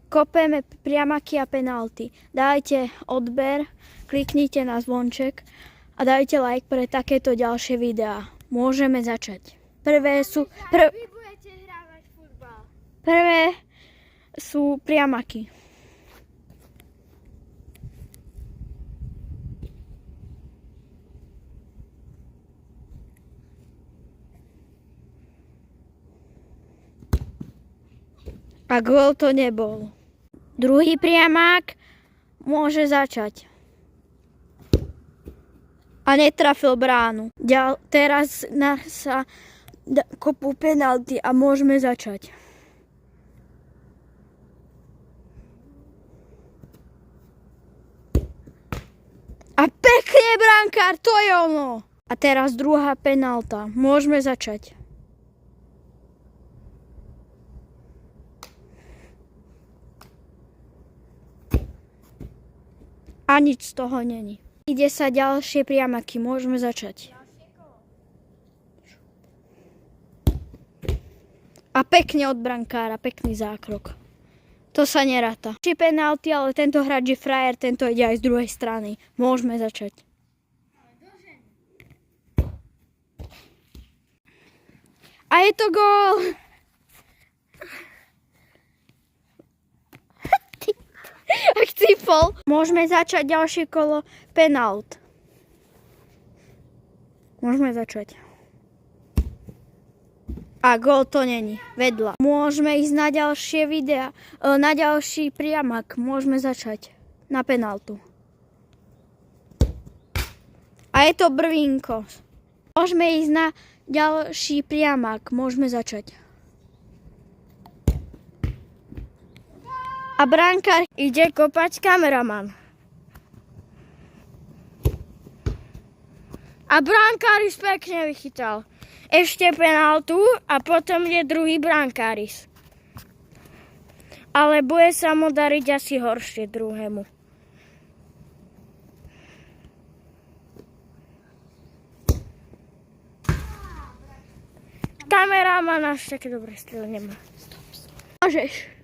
Kopeme priamaky a penalty. Dajte odber, kliknite na zvonček a dajte like pre takéto ďalšie videá. Môžeme začať. Prvé sú... Vy budete hrávať futbal. Prvé sú priamaky. A gól to nebol. Druhý priamák môže začať. A netrafil bránu. Teraz sa kopú penalty a môžeme začať. A pekne, brankár, to je ono. A teraz druhá penalta. Môžeme začať. A nič z toho není. Ide sa ďalšie priamaky. Môžeme začať. A pekne od brankára. Pekný zákrok. To sa neráta. Či penalty, ale tento hráč je frajer, tento ide aj z druhej strany. Môžeme začať. A je to gól! Ak cípol. Môžeme začať ďalšie kolo penalt. Môžeme začať. A gól to není. Vedľa. Môžeme ísť na ďalšie videa. Na ďalší priamak. Môžeme začať. Na penaltu. A je to brvínko. Môžeme ísť na ďalší priamak. Môžeme začať. A brankár ide kopať kameraman. A brankáris pekne vychytal. Ešte penaltu a potom je druhý brankáris. Ale bude sa mu dariť asi horšie druhému. Kameraman až také dobré strely nemá. Môžeš.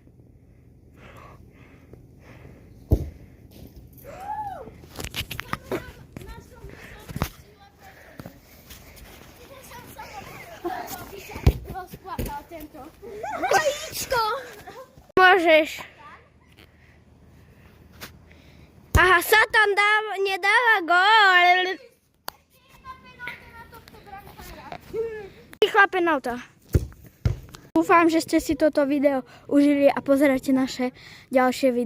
Môžeš. Aha, Satan nedáva gól. Rýchla penalta. Dúfam, že ste si toto video užili a pozerajte naše ďalšie video.